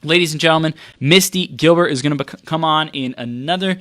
Ladies and gentlemen, Misty Gilbert is going to come on in another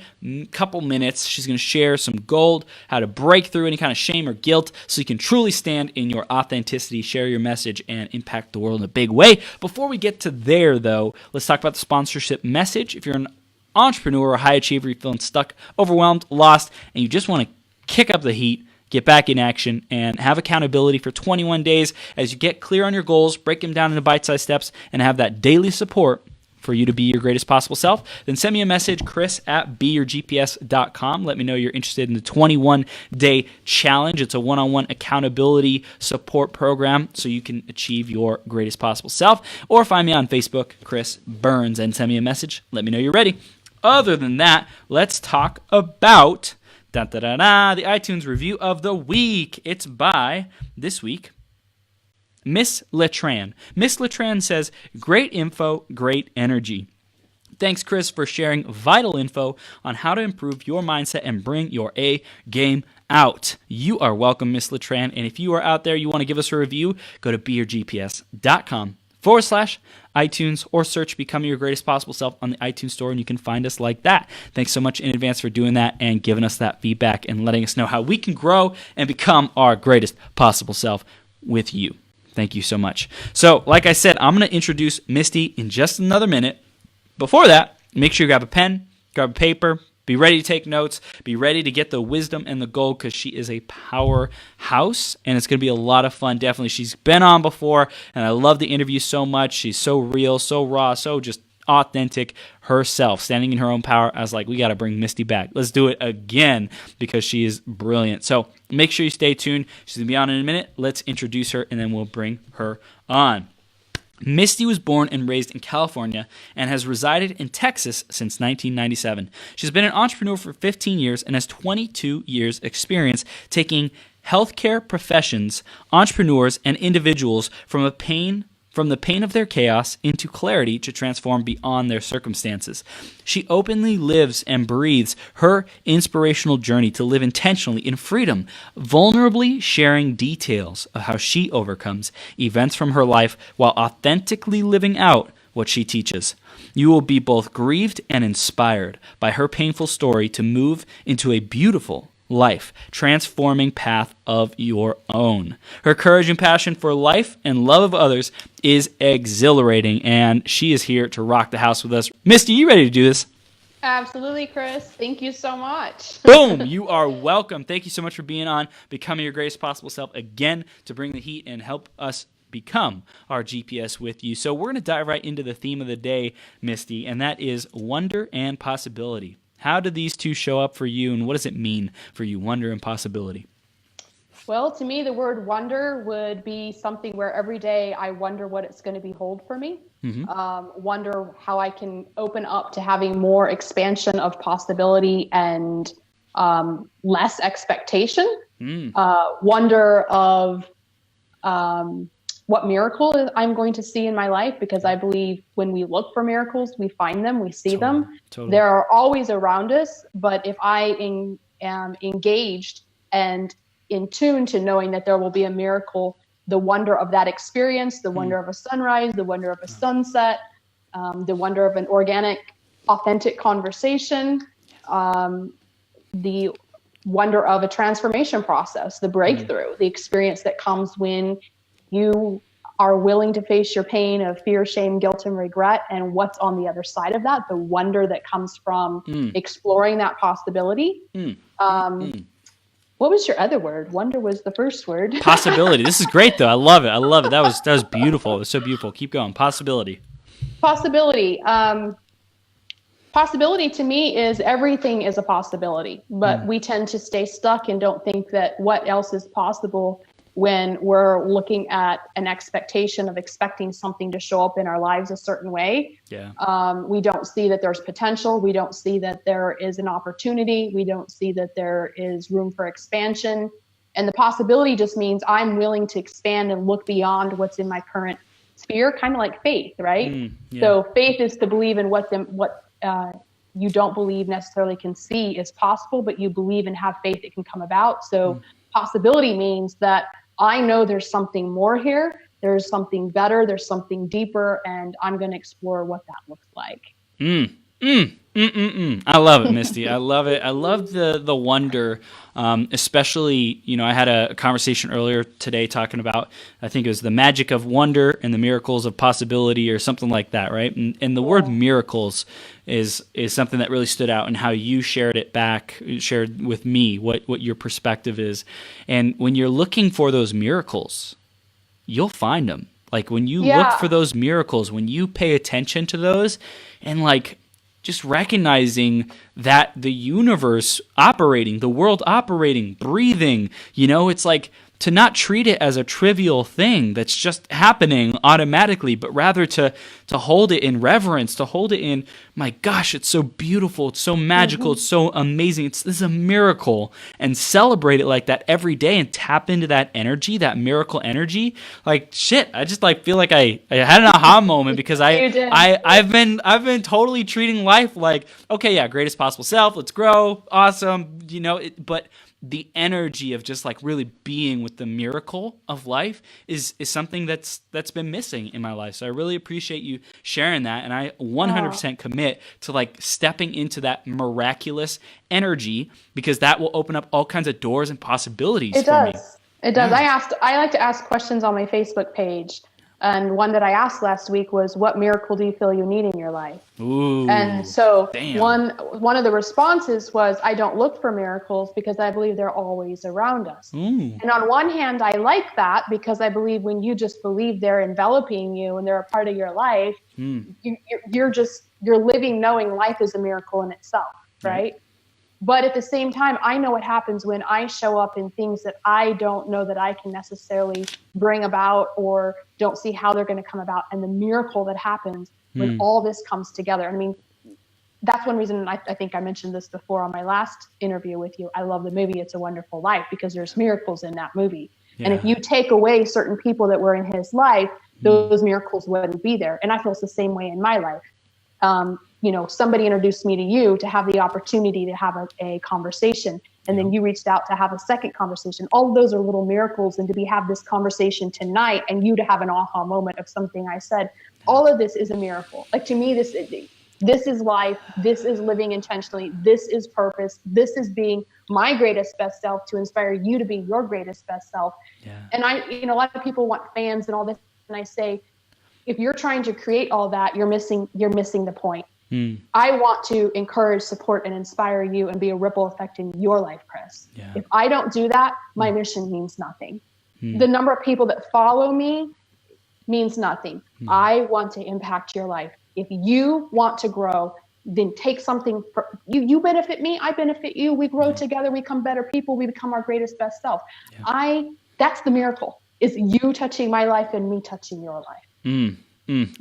couple minutes. She's going to share some gold, how to break through any kind of shame or guilt so you can truly stand in your authenticity, share your message, and impact the world in a big way. Before we get to there, though, let's talk about the sponsorship message. If you're an entrepreneur or high achiever, you're feeling stuck, overwhelmed, lost, and you just want to kick up the heat, get back in action, and have accountability for 21 days as you get clear on your goals, break them down into bite-sized steps, and have that daily support for you to be your greatest possible self, then send me a message, chris@beyourgps.com. Let me know you're interested in the 21-day challenge. It's a one-on-one accountability support program so you can achieve your greatest possible self. Or find me on Facebook, Chris Burns, and send me a message. Let me know you're ready. Other than that, let's talk about the iTunes review of the week. It's by, this week, Miss Letran. Miss Letran says, great info, great energy. Thanks, Chris, for sharing vital info on how to improve your mindset and bring your A game out. You are welcome, Miss Letran. And if you are out there, you want to give us a review, go to beyourgps.com/iTunes or search Becoming Your Greatest Possible Self on the iTunes store, and you can find us like that. Thanks so much in advance for doing that and giving us that feedback and letting us know how we can grow and become our greatest possible self with you. Thank you so much. So, like I said, I'm going to introduce Misty in just another minute. Before that, make sure you grab a pen, grab a paper, be ready to take notes, be ready to get the wisdom and the gold because she is a powerhouse, and it's going to be a lot of fun, definitely. She's been on before, and I love the interview so much. She's so real, so raw, so just authentic herself, standing in her own power. I was like, we got to bring Misty back. Let's do it again because she is brilliant. So make sure you stay tuned. She's going to be on in a minute. Let's introduce her, and then we'll bring her on. Misty was born and raised in California and has resided in Texas since 1997. She's been an entrepreneur for 15 years and has 22 years experience taking healthcare professions, entrepreneurs, and individuals from the pain of their chaos into clarity to transform beyond their circumstances. She openly lives and breathes her inspirational journey to live intentionally in freedom, vulnerably sharing details of how she overcomes events from her life while authentically living out what she teaches. You will be both grieved and inspired by her painful story to move into a beautiful life, transforming path of your own. Her courage and passion for life and love of others is exhilarating, and she is here to rock the house with us. Misty, you ready to do this? Absolutely, Chris. Thank you so much. Boom! You are welcome. Thank you so much for being on Becoming Your Greatest Possible Self again to bring the heat and help us become our GPS with you. So we're going to dive right into the theme of the day, Misty, and that is wonder and possibility. How do these two show up for you, and what does it mean for you, wonder and possibility? Well, to me, the word wonder would be something where every day I wonder what it's going to behold for me. Wonder how I can open up to having more expansion of possibility and less expectation. Wonder of what miracle I'm going to see in my life, because I believe when we look for miracles, we find them, we see them. Totally. They're always around us, but if I am engaged and in tune to knowing that there will be a miracle, the wonder of that experience, the wonder of a sunrise, the wonder of a sunset, the wonder of an organic, authentic conversation, the wonder of a transformation process, the breakthrough, the experience that comes when you are willing to face your pain of fear, shame, guilt, and regret, and what's on the other side of that, the wonder that comes from exploring that possibility. What was your other word? Wonder was the first word. Possibility. This is great, though. I love it. That was beautiful. It was so beautiful. Keep going. Possibility. Possibility to me is everything is a possibility, but we tend to stay stuck and don't think that what else is possible when we're looking at an expectation of expecting something to show up in our lives a certain way. We don't see that there's potential. We don't see that there is an opportunity. We don't see that there is room for expansion. And the possibility just means I'm willing to expand and look beyond what's in my current sphere, kind of like faith, right? So faith is to believe in what you don't believe necessarily can see is possible, but you believe and have faith it can come about. So possibility means that I know there's something more here, There's something better, there's something deeper, and I'm going to explore what that looks like. I love it, Misty. I love it. I love the wonder, especially, I had a conversation earlier today talking about, I think it was the magic of wonder and the miracles of possibility or something like that, right? And the word miracles is something that really stood out, and how you shared with me what your perspective is. And when you're looking for those miracles, you'll find them. Like when you look for those miracles, when you pay attention to those, and like just recognizing that the universe operating, the world operating, breathing, it's like to not treat it as a trivial thing that's just happening automatically, but rather to hold it in reverence, to hold it in, my gosh, it's so beautiful, it's so magical, it's so amazing, this is a miracle, and celebrate it like that every day and tap into that energy, that miracle energy. Like shit, I just like feel like I had an aha moment because I've been totally treating life like, okay, yeah, greatest possible self, let's grow, awesome, but the energy of just like really being with the miracle of life is something that's been missing in my life. So I really appreciate you sharing that. And I 100% commit to like stepping into that miraculous energy, because that will open up all kinds of doors and possibilities for me. It does. I like to ask questions on my Facebook page. And one that I asked last week was, what miracle do you feel you need in your life? Ooh, and so damn. one of the responses was, I don't look for miracles because I believe they're always around us. And on one hand, I like that, because I believe when you just believe they're enveloping you and they're a part of your life, you're living knowing life is a miracle in itself, right? But at the same time, I know what happens when I show up in things that I don't know that I can necessarily bring about, or don't see how they're going to come about, and the miracle that happens when all this comes together. I mean, that's one reason I think I mentioned this before on my last interview with you. I love the movie It's a Wonderful Life, because there's miracles in that movie. Yeah. And if you take away certain people that were in his life, those miracles wouldn't be there. And I feel it's the same way in my life. Somebody introduced me to you to have the opportunity to have a conversation, and then you reached out to have a second conversation. All of those are little miracles. And to have this conversation tonight, and you to have an aha moment of something I said, all of this is a miracle. Like, to me, this is life. This is living intentionally. This is purpose. This is being my greatest best self to inspire you to be your greatest best self. Yeah. And a lot of people want fans and all this. And I say, if you're trying to create all that, you're missing the point. I want to encourage, support, and inspire you and be a ripple effect in your life, Chris. Yeah. If I don't do that, my mission means nothing. The number of people that follow me means nothing. I want to impact your life. If you want to grow, then take something. You benefit me, I benefit you. We grow together. We become better people. We become our greatest best self. Yeah. That's the miracle, is you touching my life and me touching your life.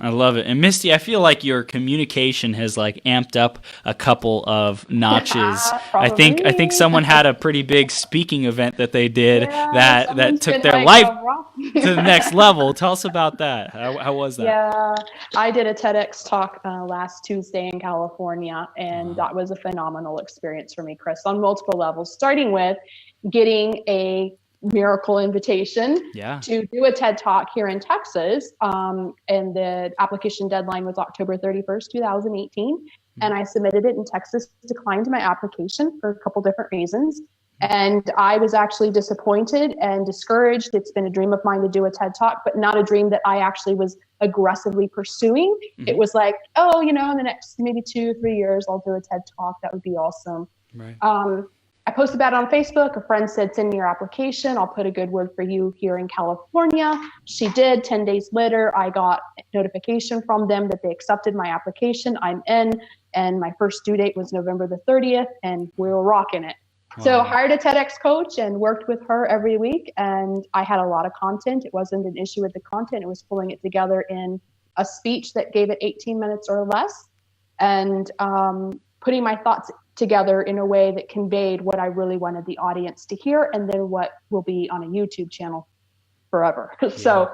I love it. And Misty, I feel like your communication has like amped up a couple of notches. I think someone had a pretty big speaking event that they did that took their life to the next level. Tell us about that. How was that? Yeah, I did a TEDx talk last Tuesday in California, and that was a phenomenal experience for me, Chris, on multiple levels, starting with getting a miracle invitation to do a TED Talk here in Texas. And the application deadline was October 31st, 2018. And I submitted it, and Texas declined my application for a couple different reasons. And I was actually disappointed and discouraged. It's been a dream of mine to do a TED Talk, but not a dream that I actually was aggressively pursuing. It was like, in the next maybe 2-3 years, I'll do a TED Talk. That would be awesome. Right. I posted about it on Facebook. A friend said, send me your application. I'll put a good word for you here in California. She did. 10 days later, I got notification from them that they accepted my application. I'm in, and my first due date was November the 30th, and we were rocking it. Wow. So hired a TEDx coach and worked with her every week, and I had a lot of content. It wasn't an issue with the content. It was pulling it together in a speech that gave it 18 minutes or less, and putting my thoughts together in a way that conveyed what I really wanted the audience to hear, and then what will be on a YouTube channel forever. So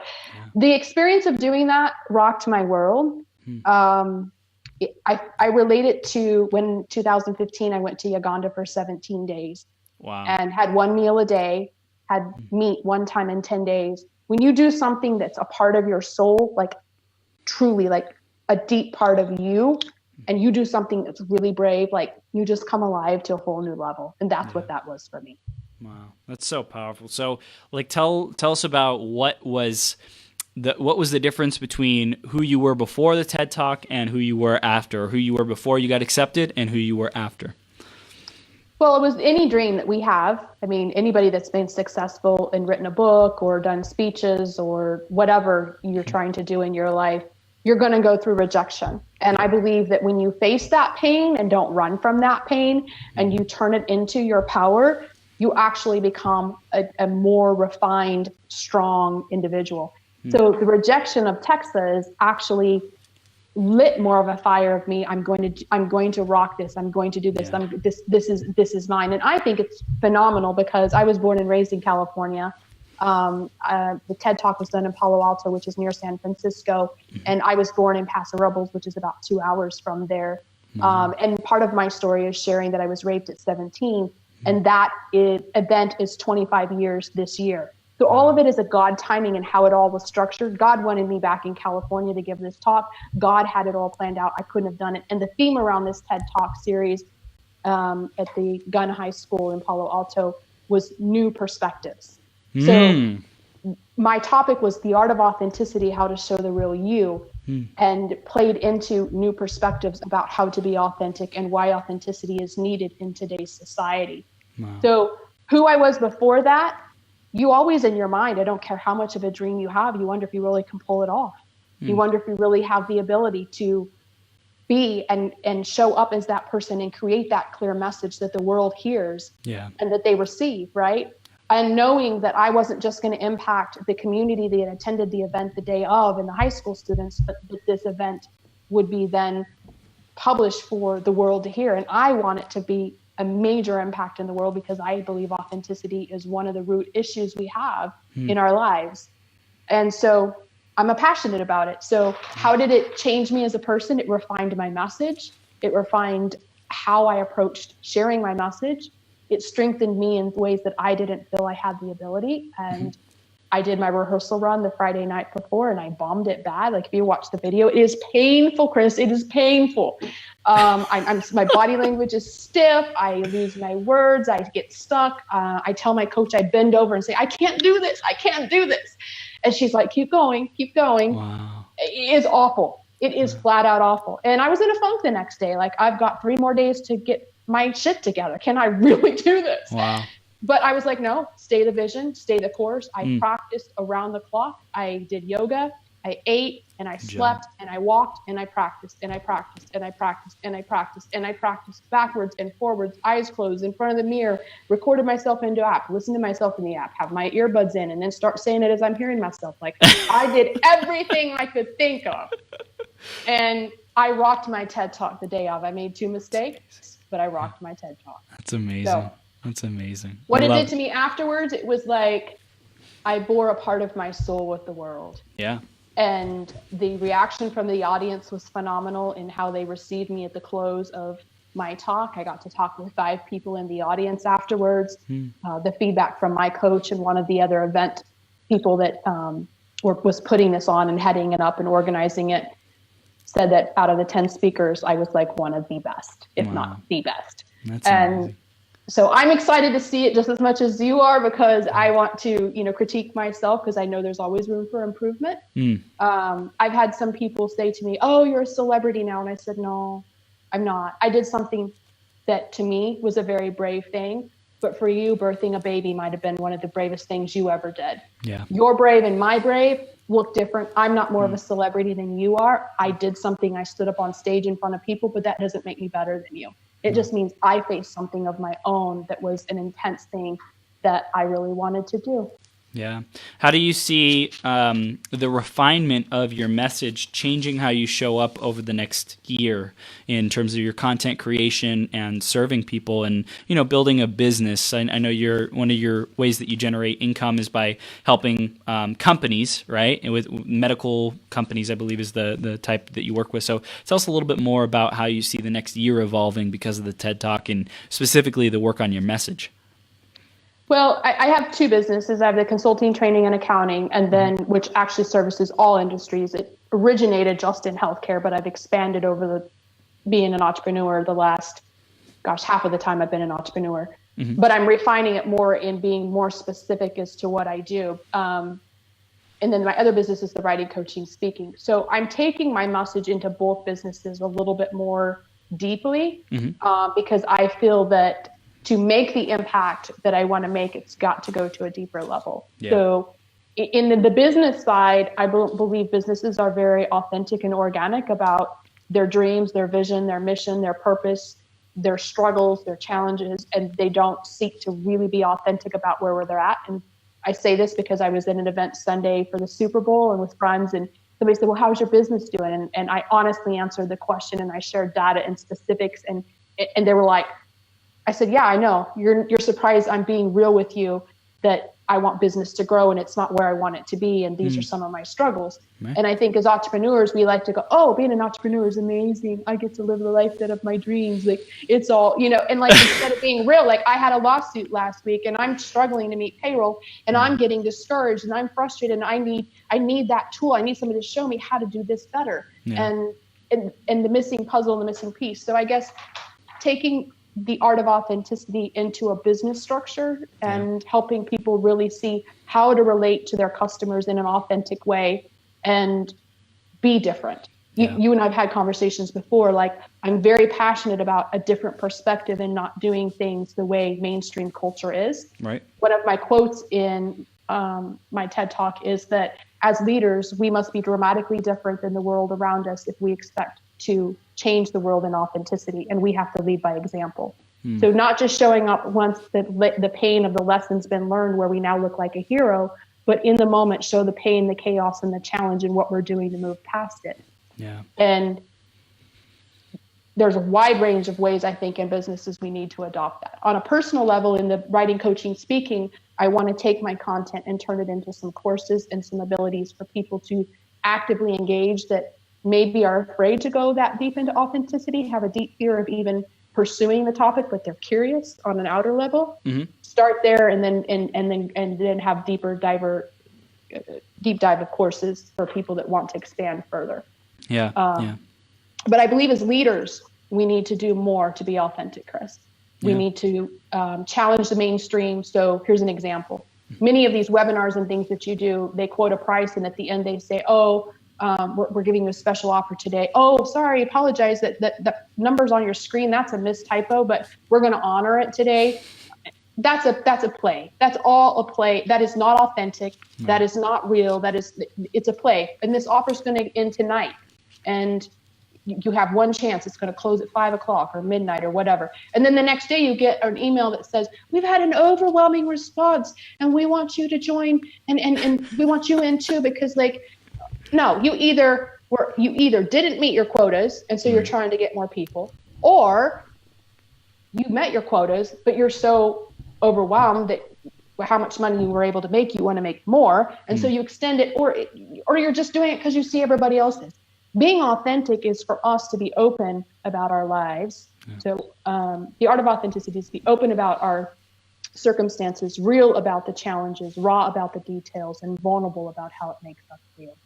the experience of doing that rocked my world. I relate it to when 2015, I went to Uganda for 17 days and had one meal a day. had meet one time in 10 days. When you do something that's a part of your soul, like truly like a deep part of you, and you do something that's really brave, like you just come alive to a whole new level. And that's what that was for me. Wow. That's so powerful. So like, tell us about what was the difference between who you were before the TED Talk and who you were after, or who you were before you got accepted and who you were after? Well, it was any dream that we have. I mean, anybody that's been successful and written a book or done speeches or whatever you're trying to do in your life, you're going to go through rejection. And I believe that when you face that pain and don't run from that pain and you turn it into your power, you actually become a more refined, strong individual. So the rejection of Texas actually lit more of a fire of me. I'm going to rock this. I'm going to do this. This is mine. And I think it's phenomenal because I was born and raised in California. The TED Talk was done in Palo Alto, which is near San Francisco. And I was born in Paso Robles, which is about 2 hours from there. And part of my story is sharing that I was raped at 17. And that event is 25 years this year. So all of it is a God timing and how it all was structured. God wanted me back in California to give this talk. God had it all planned out. I couldn't have done it. And the theme around this TED Talk series at the Gun High School in Palo Alto was new perspectives. So my topic was the art of authenticity, how to show the real you, and played into new perspectives about how to be authentic and why authenticity is needed in today's society. Wow. So who I was before that, you always in your mind, I don't care how much of a dream you have, you wonder if you really can pull it off. You wonder if you really have the ability to be and show up as that person and create that clear message that the world hears and that they receive, right? And knowing that I wasn't just going to impact the community that attended the event the day of and the high school students, but that this event would be then published for the world to hear. And I want it to be a major impact in the world because I believe authenticity is one of the root issues we have in our lives. And so I'm passionate about it. So how did it change me as a person? It refined my message. It refined how I approached sharing my message. It strengthened me in ways that I didn't feel I had the ability. And I did my rehearsal run the Friday night before and I bombed it bad. Like if you watch the video, it is painful, Chris. It is painful. My body language is stiff. I lose my words. I get stuck. I tell my coach, I bend over and say, I can't do this. I can't do this. And she's like, keep going, keep going. Wow. It is awful. It is flat out awful. And I was in a funk the next day. Like I've got 3 more days to get my shit together. Can I really do this? Wow. But I was like, no, stay the vision, stay the course. I practiced around the clock. I did yoga. I ate and I slept and I walked and I practiced and I practiced and I practiced and I practiced and I practiced backwards and forwards, eyes closed in front of the mirror, recorded myself into app, listened to myself in the app, have my earbuds in and then start saying it as I'm hearing myself. Like I did everything I could think of. And I rocked my TED Talk the day of. I made 2 mistakes, but I rocked my TED Talk. That's amazing. So, that's amazing. What it did to me afterwards, it was like I bore a part of my soul with the world. Yeah. And the reaction from the audience was phenomenal in how they received me at the close of my talk. I got to talk with 5 people in the audience afterwards. The feedback from my coach and one of the other event people that was putting this on and heading it up and organizing it said that out of the 10 speakers, I was like one of the best, if not the best. That's amazing. So I'm excited to see it just as much as you are because I want to, critique myself because I know there's always room for improvement. I've had some people say to me, oh, you're a celebrity now. And I said, no, I'm not. I did something that to me was a very brave thing. But for you, birthing a baby might have been one of the bravest things you ever did. Yeah. Your brave and my brave look different. I'm not more of a celebrity than you are. I did something. I stood up on stage in front of people, but that doesn't make me better than you. It just means I faced something of my own that was an intense thing that I really wanted to do. Yeah. How do you see the refinement of your message changing how you show up over the next year in terms of your content creation and serving people and, building a business? I know one of your ways that you generate income is by helping companies, right? And with medical companies, I believe is the type that you work with. So tell us a little bit more about how you see the next year evolving because of the TED Talk and specifically the work on your message. Well, I have two businesses. I have the consulting, training, and accounting, and then which actually services all industries. It originated just in healthcare, but I've expanded over the being an entrepreneur the last, half of the time I've been an entrepreneur. But I'm refining it more in being more specific as to what I do. And then my other business is the writing, coaching, speaking. So I'm taking my message into both businesses a little bit more deeply because I feel that to make the impact that I want to make, it's got to go to a deeper level. Yeah. So in the business side, I believe businesses are very authentic and organic about their dreams, their vision, their mission, their purpose, their struggles, their challenges, and they don't seek to really be authentic about where they're at. And I say this because I was in an event Sunday for the Super Bowl and with friends, and somebody said, well, how's your business doing? And I honestly answered the question, and I shared data and specifics, and they were like, I said, yeah, I know. You're surprised I'm being real with you that I want business to grow and it's not where I want it to be. And these are some of my struggles. Right. And I think as entrepreneurs, we like to go, oh, being an entrepreneur is amazing. I get to live the life that of my dreams. Like it's all, and like instead of being real, like I had a lawsuit last week and I'm struggling to meet payroll and I'm getting discouraged and I'm frustrated and I need that tool. I need somebody to show me how to do this better. Yeah. And the missing puzzle and the missing piece. So I guess taking the art of authenticity into a business structure and helping people really see how to relate to their customers in an authentic way and be different. You and I've had conversations before, like I'm very passionate about a different perspective and not doing things the way mainstream culture is. Right. One of my quotes in my TED Talk is that as leaders, we must be dramatically different than the world around us if we expect to change the world in authenticity, and we have to lead by example. So not just showing up once the pain of the lesson's been learned where we now look like a hero, but in the moment show the pain, the chaos, and the challenge and what we're doing to move past it. Yeah. And there's a wide range of ways I think in businesses we need to adopt that. On a personal level, in the writing, coaching, speaking, I want to take my content and turn it into some courses and some abilities for people to actively engage that maybe are afraid to go that deep into authenticity, have a deep fear of even pursuing the topic, but they're curious on an outer level. Start there and then have deep dive of courses for people that want to expand further. But I believe as leaders, we need to do more to be authentic, Chris. We need to challenge the mainstream. So here's an example. Many of these webinars and things that you do, they quote a price and at the end they say, we're giving you a special offer today. Oh, sorry, apologize that the numbers on your screen, that's a mistypo, but we're going to honor it today. That's a play. That's all a play. That is not authentic. Right. That is not real. It's a play. And this offer is going to end tonight. And you have one chance. It's going to close at 5:00 or midnight or whatever. And then the next day you get an email that says, we've had an overwhelming response and we want you to join and we want you in too, because no, you either didn't meet your quotas, and so you're trying to get more people, or you met your quotas, but you're so overwhelmed that how much money you were able to make, you want to make more, and so you extend it, or you're just doing it because you see everybody else's. Being authentic is for us to be open about our lives. So the art of authenticity is to be open about our circumstances, real about the challenges, raw about the details, and vulnerable about how it makes us feel.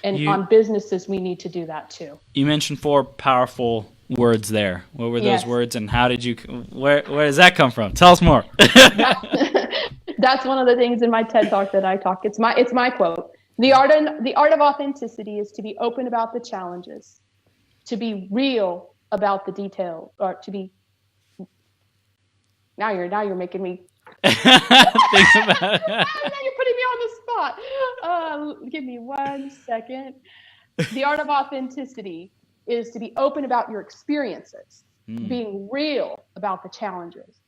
And on businesses, we need to do that too. You mentioned 4 powerful words there. What were those words, and how did where does that come from? Tell us more. That's one of the things in my TED Talk that I talk. It's my quote. The art of authenticity is to be open about the challenges, to be real about the details, or to be. Now you're making me. Think about it. Now you're putting me on the spot. Give me 1 second. The art of authenticity is to be open about your experiences, being real about the challenges,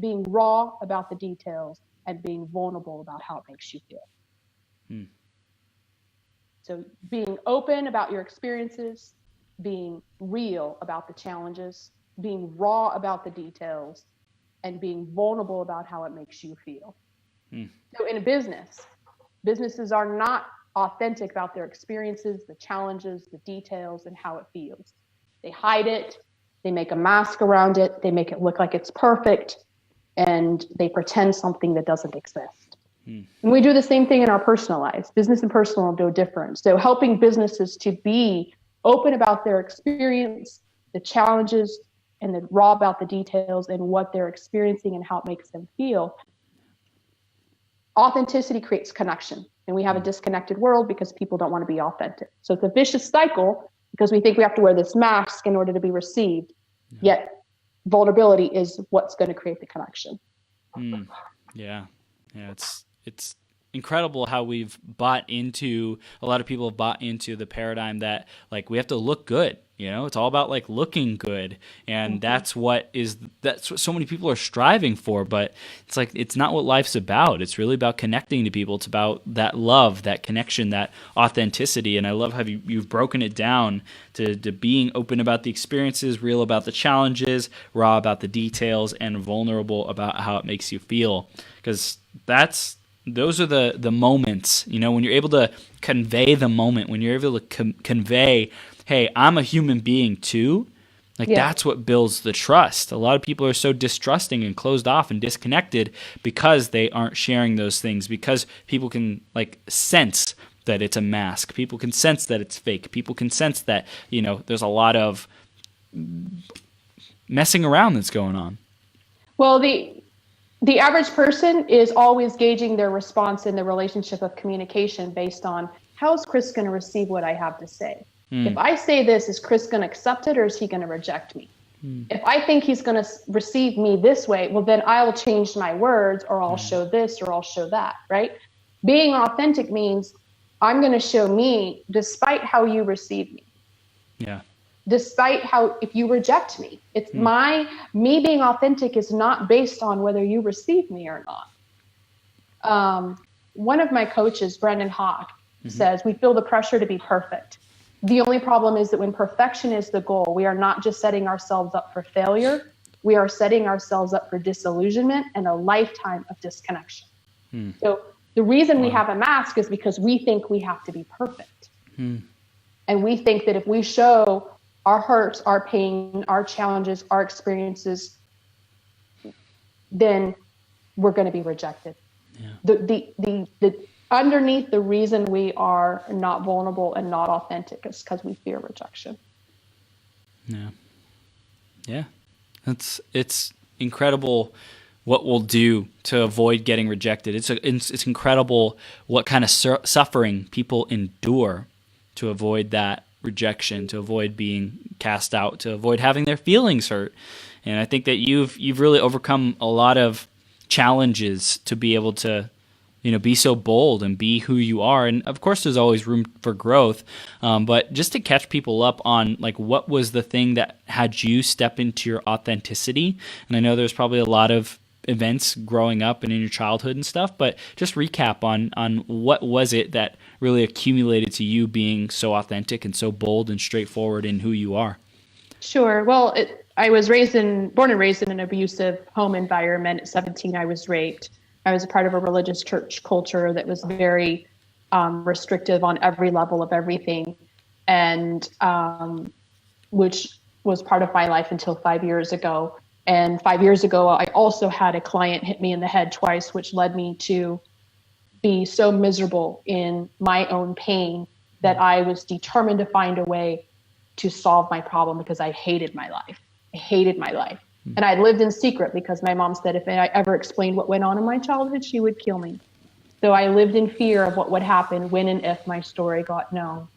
being raw about the details, and being vulnerable about how it makes you feel. So being open about your experiences, being real about the challenges, being raw about the details, and being vulnerable about how it makes you feel. So in a businesses are not authentic about their experiences, the challenges, the details, and how it feels. They hide it. They make a mask around it. They make it look like it's perfect. and they pretend something that doesn't exist. And we do the same thing in our personal lives. Business and personal are no different. So helping businesses to be open about their experience, the challenges, and then raw about the details and what they're experiencing and how it makes them feel. Authenticity creates connection. And we have a disconnected world because people don't want to be authentic. So it's a vicious cycle because we think we have to wear this mask in order to be received. Yet vulnerability is what's going to create the connection. Yeah. It's incredible how a lot of people have bought into the paradigm that like we have to look good. It's all about like looking good. And that's what so many people are striving for, but it's like, it's not what life's about. It's really about connecting to people. It's about that love, that connection, that authenticity. And I love how you've broken it down to being open about the experiences, real about the challenges, raw about the details, and vulnerable about how it makes you feel. Because those are the moments, when you're able to convey the moment, when you're able to convey, hey, I'm a human being too. That's what builds the trust. A lot of people are so distrusting and closed off and disconnected because they aren't sharing those things, because people can sense that it's a mask. People can sense that it's fake. People can sense that, there's a lot of messing around that's going on. Well, the average person is always gauging their response in the relationship of communication based on how is Chris going to receive what I have to say? If I say this, is Chris going to accept it or is he going to reject me? If I think he's going to receive me this way, well, then I'll change my words or I'll show this or I'll show that, right? Being authentic means I'm going to show me despite how you receive me. Yeah. Despite if you reject me, it's me being authentic is not based on whether you receive me or not. One of my coaches, Brendan Hawk, says, we feel the pressure to be perfect. The only problem is that when perfection is the goal, we are not just setting ourselves up for failure. We are setting ourselves up for disillusionment and a lifetime of disconnection. So the reason we have a mask is because we think we have to be perfect. And we think that if we show our hurts, our pain, our challenges, our experiences, then we're going to be rejected. The underneath the reason we are not vulnerable and not authentic is because we fear rejection. Yeah. It's incredible what we'll do to avoid getting rejected. It's incredible what kind of suffering people endure to avoid that rejection, to avoid being cast out, to avoid having their feelings hurt. And I think that you've really overcome a lot of challenges to be able to be so bold and be who you are. And of course, there's always room for growth. But just to catch people up on what was the thing that had you step into your authenticity? And I know there's probably a lot of events growing up and in your childhood and stuff, but just recap on what was it that really accumulated to you being so authentic and so bold and straightforward in who you are? Sure. Well, I was born and raised in an abusive home environment. At 17, I was raped. I was a part of a religious church culture that was very restrictive on every level of everything, and which was part of my life until 5 years ago. And 5 years ago, I also had a client hit me in the head twice, which led me to be so miserable in my own pain that I was determined to find a way to solve my problem because I hated my life. And I lived in secret because my mom said if I ever explained what went on in my childhood, she would kill me. So I lived in fear of what would happen when and if my story got known.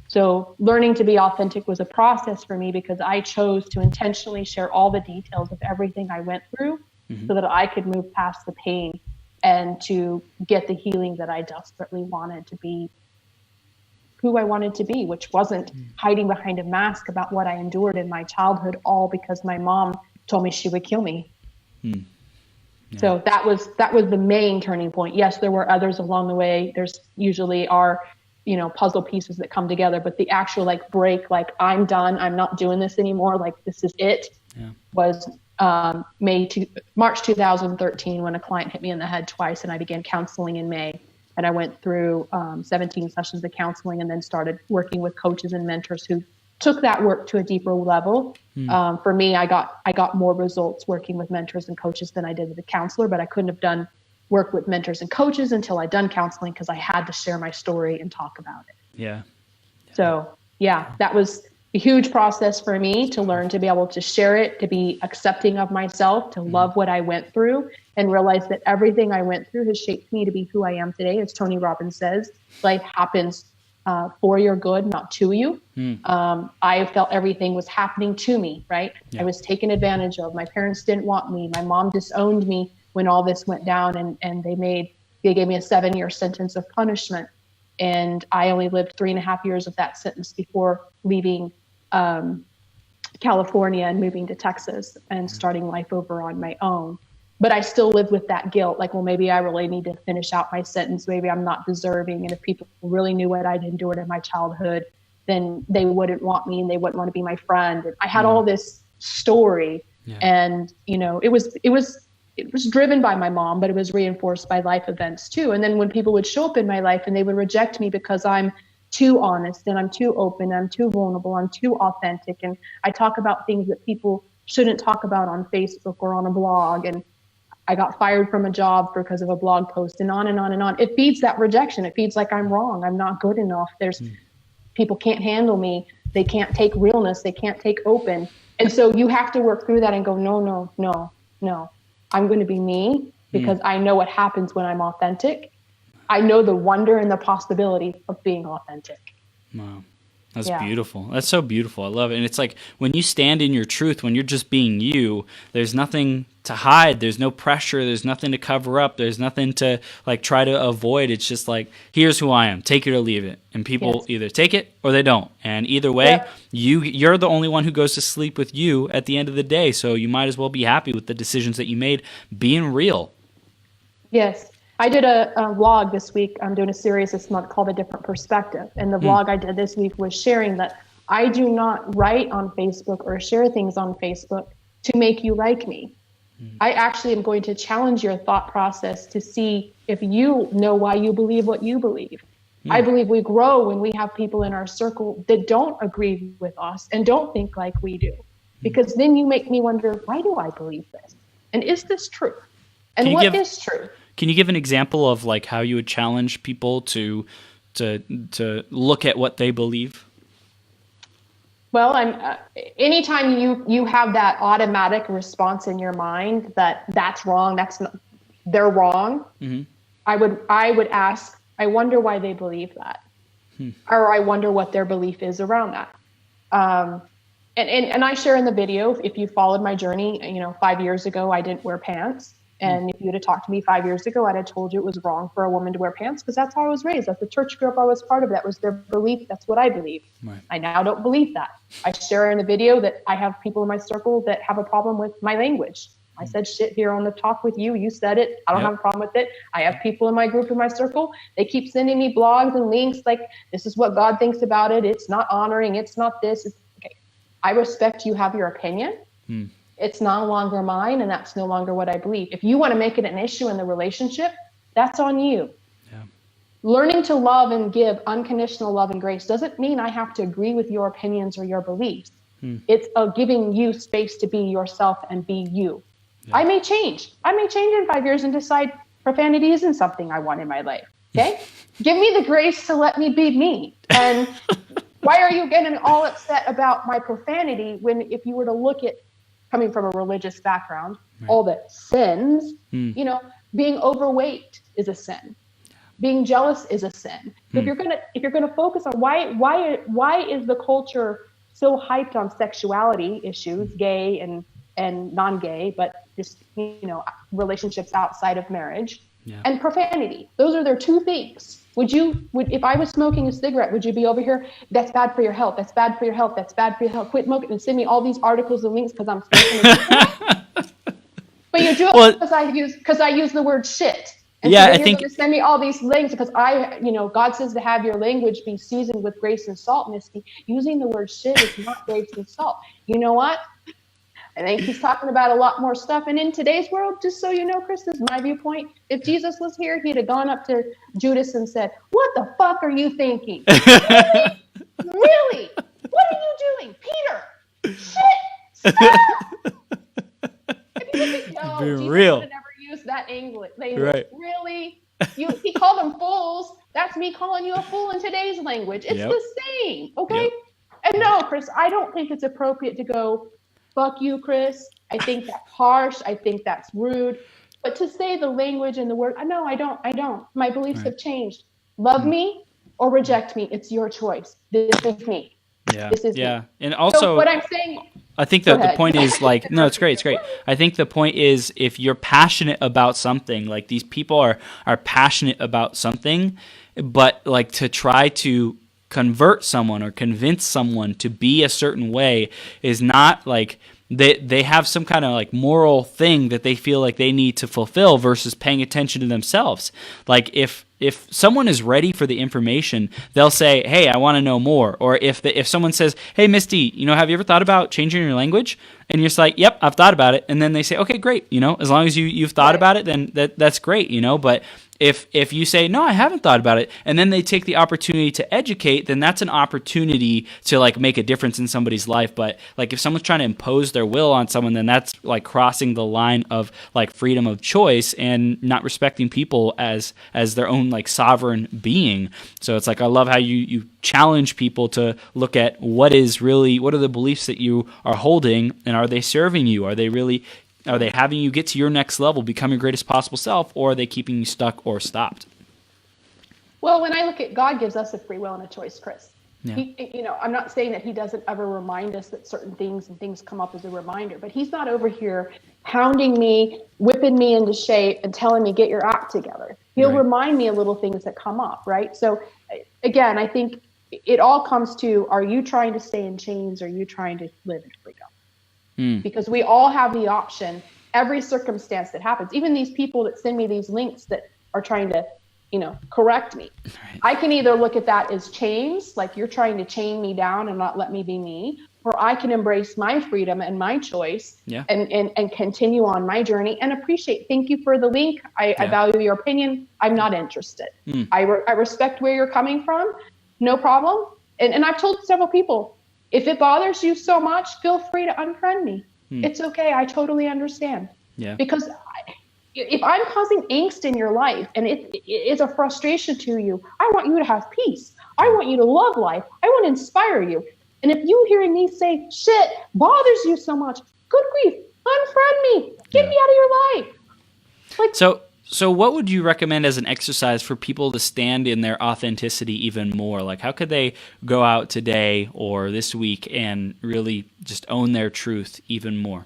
So learning to be authentic was a process for me because I chose to intentionally share all the details of everything I went through so that I could move past the pain and to get the healing that I desperately wanted to be who I wanted to be, which wasn't hiding behind a mask about what I endured in my childhood, all because my mom told me she would kill me. Yeah. So that was the main turning point. Yes, there were others along the way. There's usually puzzle pieces that come together, but the actual break, I'm done, I'm not doing this anymore, this is it, was March 2013 when a client hit me in the head twice, and I began counseling in May. And I went through 17 sessions of counseling and then started working with coaches and mentors who took that work to a deeper level. For me, I got more results working with mentors and coaches than I did with a counselor, but I couldn't have done work with mentors and coaches until I'd done counseling, because I had to share my story and talk about it. Yeah. So yeah, that was a huge process for me to learn to be able to share it, to be accepting of myself, to love what I went through, and realize that everything I went through has shaped me to be who I am today. As Tony Robbins says, life happens for your good, not to you. I felt everything was happening to me, right? I was taken advantage of. My parents didn't want me. My mom disowned me when all this went down, and they gave me a 7-year sentence of punishment. And I only lived 3.5 years of that sentence before leaving California and moving to Texas and starting life over on my own. But I still lived with that guilt, like, well, maybe I really need to finish out my sentence. Maybe I'm not deserving. And if people really knew what I'd endured in my childhood, then they wouldn't want me and they wouldn't want to be my friend. And I had all this story, and, you know, it was driven by my mom, but it was reinforced by life events too. And then when people would show up in my life and they would reject me because I'm too honest and I'm too open, I'm too vulnerable, I'm too authentic, and I talk about things that people shouldn't talk about on Facebook or on a blog, and I got fired from a job because of a blog post, and on and on and on. It feeds that rejection. It feeds like I'm wrong. I'm not good enough. People can't handle me. They can't take realness. They can't take open. And so you have to work through that and go, no. I'm going to be me, because I know what happens when I'm authentic. I know the wonder and the possibility of being authentic. Wow. That's beautiful. That's so beautiful. I love it. And it's like when you stand in your truth, when you're just being you, there's nothing to hide. There's no pressure. There's nothing to cover up. There's nothing to like try to avoid. It's just like, here's who I am. Take it or leave it. And people either take it or they don't. And either way, you're the only one who goes to sleep with you at the end of the day. So you might as well be happy with the decisions that you made being real. Yes. I did a vlog this week. I'm doing a series this month called A Different Perspective. And the vlog I did this week was sharing that I do not write on Facebook or share things on Facebook to make you like me. I actually am going to challenge your thought process to see if you know why you believe what you believe. I believe we grow when we have people in our circle that don't agree with us and don't think like we do. Because then you make me wonder, why do I believe this? And is this true? And what is true? Can you give an example of like how you would challenge people to look at what they believe? Well, anytime you have that automatic response in your mind that that's wrong, they're wrong. I would ask, I wonder why they believe that, or I wonder what their belief is around that. And I share in the video, if you followed my journey, 5 years ago, I didn't wear pants. And if you would have talked to me 5 years ago, I'd have told you it was wrong for a woman to wear pants, because that's how I was raised. That's the church group I was part of. That was their belief. That's what I believe. Right. I now don't believe that. I share in the video that I have people in my circle that have a problem with my language. I said shit here on the talk with you. You said it. I don't have a problem with it. I have people in my group, in my circle. They keep sending me blogs and links like, this is what God thinks about it. It's not honoring. It's not this. Okay. I respect you have your opinion. It's no longer mine, and that's no longer what I believe. If you want to make it an issue in the relationship, that's on you. Yeah. Learning to love and give unconditional love and grace doesn't mean I have to agree with your opinions or your beliefs. It's giving you space to be yourself and be you. Yeah. I may change. In 5 years and decide profanity isn't something I want in my life. Okay? Give me the grace to let me be me. And why are you getting all upset about my profanity when if you were to look at coming from a religious background, all the sins, being overweight is a sin. Being jealous is a sin. If you're gonna focus on why is the culture so hyped on sexuality issues, gay and non-gay, but just relationships outside of marriage, and profanity. Those are their two things. If I was smoking a cigarette, would you be over here? That's bad for your health. That's bad for your health. That's bad for your health. Quit smoking and send me all these articles and links because I'm smoking a cigarette. But you do it because I use the word shit. And so I think you're going to send me all these links because God says to have your language be seasoned with grace and salt, Misty. Using the word shit is not grace and salt. You know what? I think he's talking about a lot more stuff. And in today's world, just so you know, Chris, this is my viewpoint. If Jesus was here, he'd have gone up to Judas and said, "What the fuck are you thinking?" Really? What are you doing? Peter, shit, stop. And people think, no, Be Jesus real. would have never used that English. Right. Really? He called them fools. That's me calling you a fool in today's language. It's the same, okay? Yep. And no, Chris, I don't think it's appropriate to go, fuck you, Chris. I think that's harsh. I think that's rude. But to say the language and the word, no, I don't. My beliefs have changed. Love me or reject me. It's your choice. This is me. Yeah. This is me. And also, so what I'm saying, I think the point is like, no, it's great. It's great. I think the point is if you're passionate about something, like these people are passionate about something, but like to try to convert someone or convince someone to be a certain way is not like they have some kind of like moral thing that they feel like they need to fulfill versus paying attention to themselves. Like if someone is ready for the information, they'll say, hey, I want to know more. Or if someone says, hey, Misty, have you ever thought about changing your language? And you're just like, yep, I've thought about it. And then they say, okay, great. As long as you've thought about it, then that's great, But if you say, no, I haven't thought about it, and then they take the opportunity to educate, then that's an opportunity to like make a difference in somebody's life. But like if someone's trying to impose their will on someone, then that's like crossing the line of like freedom of choice and not respecting people as their own like sovereign being. So it's like I love how you challenge people to look at what are the beliefs that you are holding, and are they serving you? Are they having you get to your next level, become your greatest possible self, or are they keeping you stuck or stopped? Well, when I look at God gives us a free will and a choice, Chris. Yeah. I'm not saying that he doesn't ever remind us that certain things come up as a reminder, but he's not over here hounding me, whipping me into shape and telling me, get your act together. He'll remind me of little things that come up, right? So again, I think it all comes to, are you trying to stay in chains? Or are you trying to live in freedom? Because we all have the option, every circumstance that happens, even these people that send me these links that are trying to, correct me. Right. I can either look at that as chains, like you're trying to chain me down and not let me be me, or I can embrace my freedom and my choice and continue on my journey and appreciate. Thank you for the link. I value your opinion. I'm not interested. I respect where you're coming from. No problem. And I've told several people, if it bothers you so much, feel free to unfriend me. It's okay. I totally understand. Yeah. Because if I'm causing angst in your life and it's a frustration to you, I want you to have peace. I want you to love life. I want to inspire you. And if you hearing me say shit bothers you so much, good grief, unfriend me. Get me out of your life. Like, So what would you recommend as an exercise for people to stand in their authenticity even more? Like how could they go out today or this week and really just own their truth even more?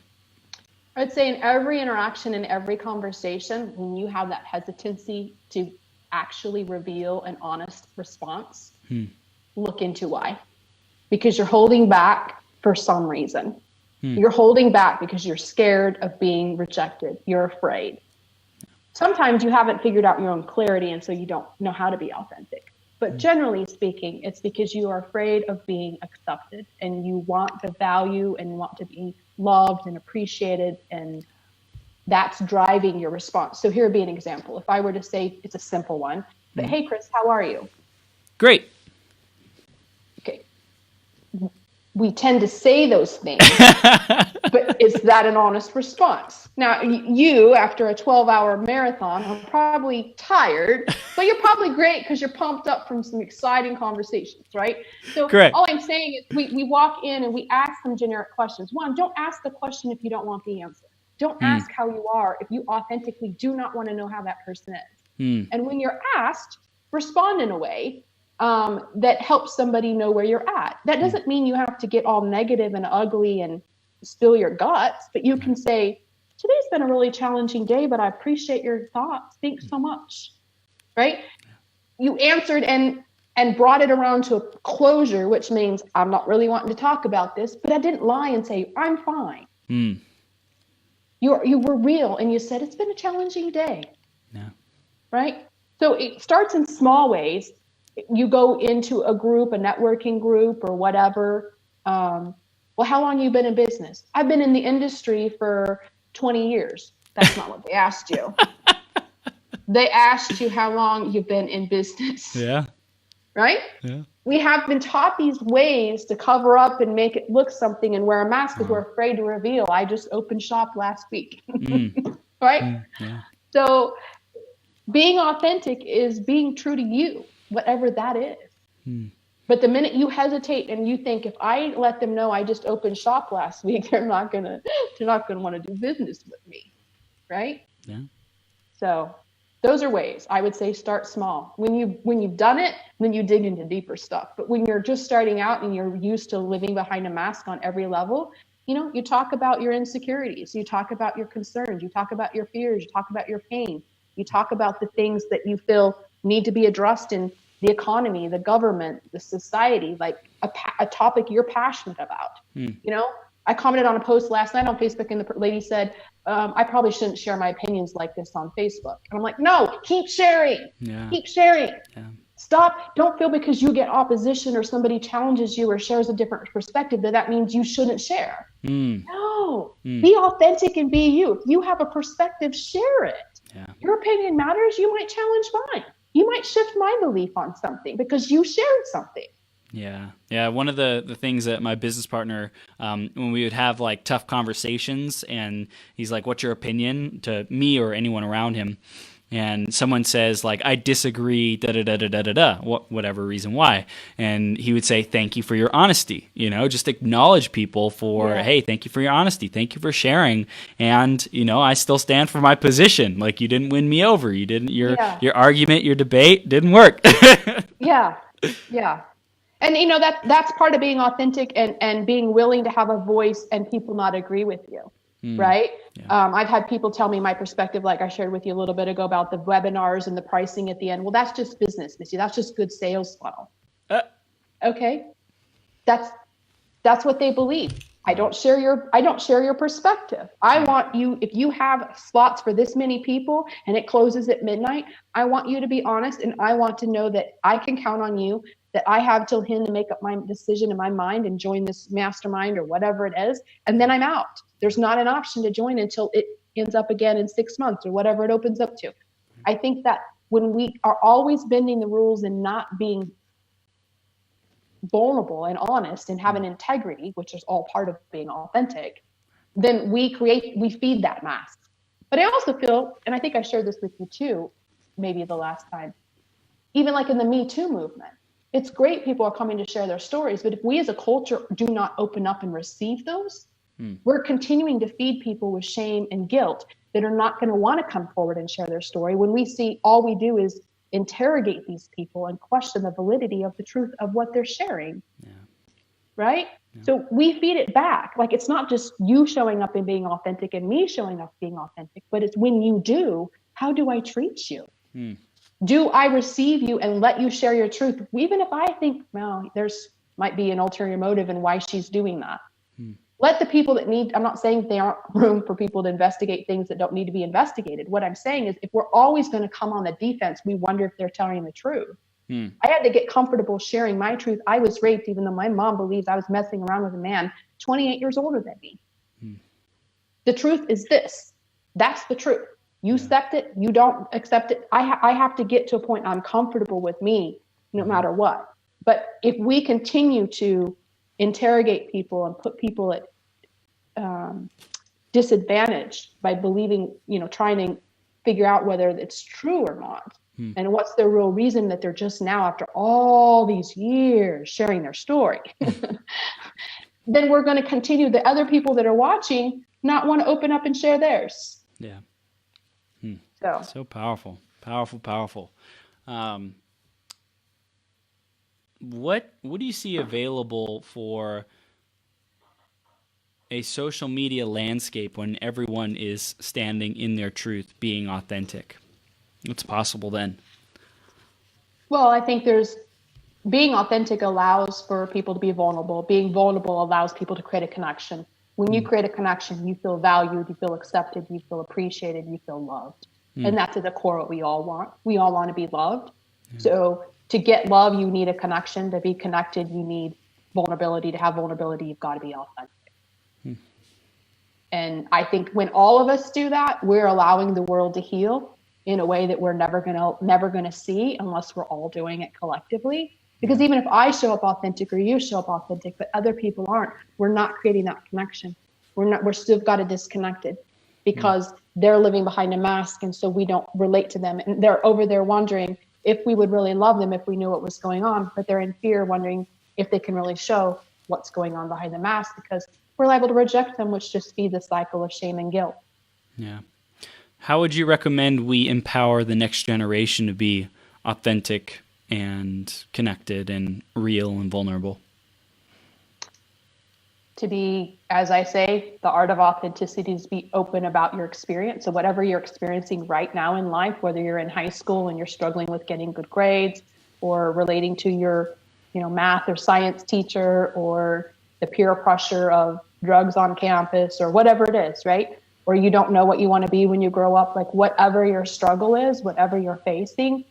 I'd say in every interaction, in every conversation, when you have that hesitancy to actually reveal an honest response, look into why. Because you're holding back for some reason. You're holding back because you're scared of being rejected. You're afraid. Sometimes you haven't figured out your own clarity, and so you don't know how to be authentic. But generally speaking, it's because you are afraid of being accepted, and you want the value and you want to be loved and appreciated, and that's driving your response. So here would be an example. If I were to say, it's a simple one, but hey, Chris, how are you? Great. Okay. We tend to say those things, but is that an honest response? Now, you, after a 12-hour marathon, are probably tired, but you're probably great because you're pumped up from some exciting conversations, right? So Correct. All I'm saying is we walk in and we ask some generic questions. One, don't ask the question if you don't want the answer. Don't ask how you are if you authentically do not want to know how that person is. And when you're asked, respond in a way that helps somebody know where you're at. That doesn't mean you have to get all negative and ugly and spill your guts, but you can say, today's been a really challenging day, but I appreciate your thoughts. Thanks so much. Right? You answered and brought it around to a closure, which means I'm not really wanting to talk about this, but I didn't lie and say, I'm fine. You were real and you said, it's been a challenging day. Yeah. Right? So it starts in small ways. You go into a group, a networking group or whatever. Well, how long have you been in business? I've been in the industry for 20 years. That's not what they asked you. They asked you how long you've been in business. Yeah. right? Yeah. We have been taught these ways to cover up and make it look something and wear a mask because we're afraid to reveal. I just opened shop last week, right? Yeah. So being authentic is being true to you, whatever that is. But the minute you hesitate and you think, if I let them know I just opened shop last week, they're not gonna want to do business with me, right? Yeah. So those are ways I would say start small. When you've done it, then you dig into deeper stuff. But when you're just starting out and you're used to living behind a mask on every level, you talk about your insecurities, you talk about your concerns, you talk about your fears, you talk about your pain, you talk about the things that you feel need to be addressed in the economy, the government, the society, like a topic you're passionate about. I commented on a post last night on Facebook and the lady said, I probably shouldn't share my opinions like this on Facebook. And I'm like, no, keep sharing. Yeah. Keep sharing. Yeah. Stop. Don't feel because you get opposition or somebody challenges you or shares a different perspective that means you shouldn't share. No, be authentic and be you. If you have a perspective, share it. Yeah. Your opinion matters. You might challenge mine. You might shift my belief on something because you shared something. Yeah. Yeah. One of the things that my business partner, when we would have like tough conversations and he's like, what's your opinion to me or anyone around him? And someone says like, I disagree, whatever reason why. And he would say, thank you for your honesty, just acknowledge people for, hey, thank you for your honesty. Thank you for sharing. And, I still stand for my position. Like you didn't win me over. You didn't, your argument, your debate didn't work. Yeah. And that's part of being authentic and being willing to have a voice and people not agree with you. Right. Yeah. I've had people tell me my perspective, like I shared with you a little bit ago about the webinars and the pricing at the end. Well, that's just business, Misty. That's just good sales funnel. Okay. That's what they believe. I don't share your perspective. I want you, if you have slots for this many people and it closes at midnight, I want you to be honest. And I want to know that I can count on you, that I have till then to make up my decision in my mind and join this mastermind or whatever it is. And then I'm out. There's not an option to join until it ends up again in 6 months or whatever it opens up to. I think that when we are always bending the rules and not being vulnerable and honest and having integrity, which is all part of being authentic, then we feed that mask. But I also feel, and I think I shared this with you too, maybe the last time, even like in the Me Too movement, it's great people are coming to share their stories, but if we as a culture do not open up and receive those, we're continuing to feed people with shame and guilt that are not going to want to come forward and share their story when we see all we do is interrogate these people and question the validity of the truth of what they're sharing. Yeah. Right? Yeah. So we feed it back. Like it's not just you showing up and being authentic and me showing up being authentic, but it's when you do, how do I treat you? Do I receive you and let you share your truth? Even if I think, well, there's might be an ulterior motive in why she's doing that. Let the people that need, I'm not saying there aren't room for people to investigate things that don't need to be investigated. What I'm saying is if we're always going to come on the defense, we wonder if they're telling the truth. I had to get comfortable sharing my truth. I was raped, even though my mom believes I was messing around with a man 28 years older than me. The truth is this. That's the truth. You accept it. You don't accept it. I have to get to a point I'm comfortable with me no matter what. But if we continue to interrogate people and put people at disadvantage by believing, trying to figure out whether it's true or not. And what's the real reason that they're just now, after all these years, sharing their story. Then we're going to continue the other people that are watching not want to open up and share theirs. Yeah. So powerful. What do you see available for a social media landscape when everyone is standing in their truth, being authentic? What's possible then? Well, I think being authentic allows for people to be vulnerable. Being vulnerable allows people to create a connection. When you create a connection, you feel valued, you feel accepted, you feel appreciated, you feel loved. And that's at the core what we all want. We all want to be loved. So to get love, you need a connection. To be connected, you need vulnerability. To have vulnerability, you've got to be authentic. And I think when all of us do that, we're allowing the world to heal in a way that we're never gonna see unless we're all doing it collectively. Because even if I show up authentic or you show up authentic, but other people aren't, we're not creating that connection. We're still got it disconnected because they're living behind a mask. And so we don't relate to them. And they're over there wondering if we would really love them if we knew what was going on, but they're in fear, wondering if they can really show what's going on behind the mask because we're liable to reject them, which just feeds a cycle of shame and guilt. Yeah. How would you recommend we empower the next generation to be authentic and connected and real and vulnerable? To be, as I say, the art of authenticity is be open about your experience. So whatever you're experiencing right now in life, whether you're in high school and you're struggling with getting good grades or relating to your, math or science teacher or the peer pressure of drugs on campus or whatever it is, right? Or you don't know what you want to be when you grow up, like whatever your struggle is, whatever you're facing,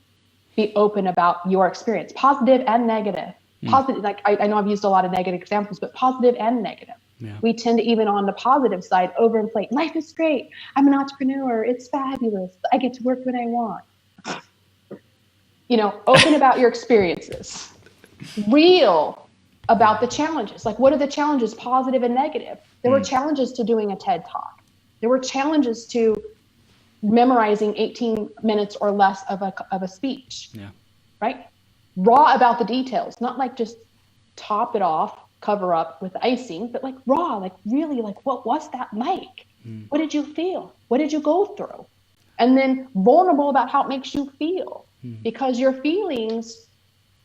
be open about your experience, positive and negative. Positive, like I know I've used a lot of negative examples, but positive and negative. Yeah. We tend to, even on the positive side, overinflate. Life is great. I'm an entrepreneur. It's fabulous. I get to work when I want. Open about your experiences. Real about the challenges. Like, what are the challenges, positive and negative? There were challenges to doing a TED Talk. There were challenges to memorizing 18 minutes or less of a speech. Yeah. Right? Raw about the details, not like just top it off, cover up with icing, but like raw, like really, like what was that like? What did you feel? What did you go through? And then vulnerable about how it makes you feel, because your feelings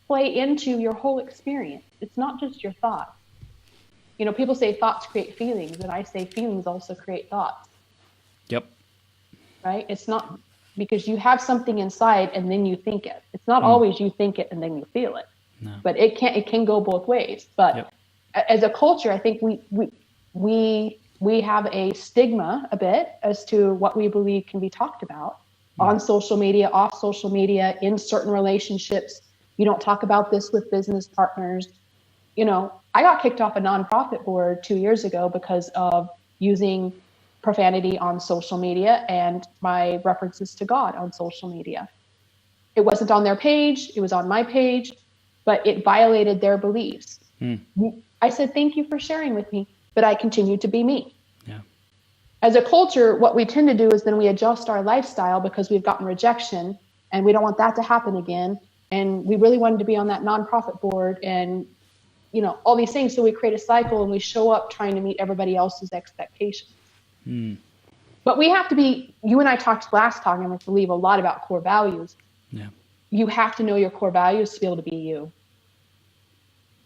play into your whole experience. It's not just your thoughts. People say thoughts create feelings, and I say feelings also create thoughts. Yep. Right? It's not because you have something inside and then you think it. It's not always you think it and then you feel it. No. But it can go both ways. But as a culture, I think we have a stigma a bit as to what we believe can be talked about on social media, off social media, in certain relationships. You don't talk about this with business partners. I got kicked off a nonprofit board 2 years ago because of using profanity on social media and my references to God on social media. It wasn't on their page, it was on my page, but it violated their beliefs. I said, thank you for sharing with me, but I continued to be me. Yeah. As a culture, what we tend to do is then we adjust our lifestyle because we've gotten rejection and we don't want that to happen again. And we really wanted to be on that nonprofit board and, all these things. So we create a cycle and we show up trying to meet everybody else's expectations. But we have to be, you and I talked last time, and I believe a lot about core values. Yeah. You have to know your core values to be able to be you.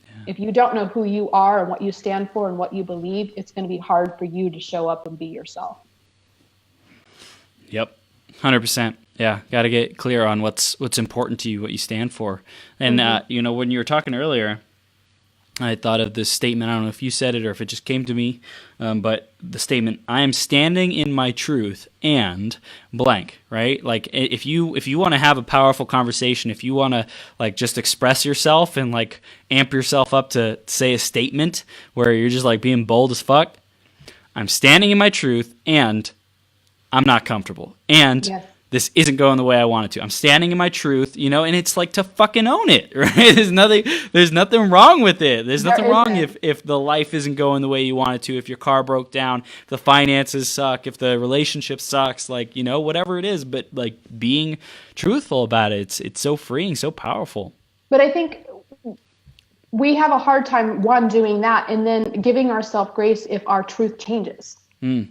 Yeah. If you don't know who you are and what you stand for and what you believe, it's going to be hard for you to show up and be yourself. Yep. 100%. Yeah. Got to get clear on what's important to you, what you stand for. And, when you were talking earlier, I thought of this statement. I don't know if you said it or if it just came to me, but the statement, I am standing in my truth and blank, right? Like if you want to have a powerful conversation, if you want to like just express yourself and like amp yourself up to say a statement where you're just like being bold as fuck, I'm standing in my truth and I'm not comfortable. And this isn't going the way I want it to. I'm standing in my truth, and it's like to fucking own it, right? There's nothing wrong with it. There's nothing wrong if the life isn't going the way you want it to, if your car broke down, if the finances suck, if the relationship sucks, like, whatever it is, but like being truthful about it, it's so freeing, so powerful. But I think we have a hard time, doing that and then giving ourselves grace if our truth changes.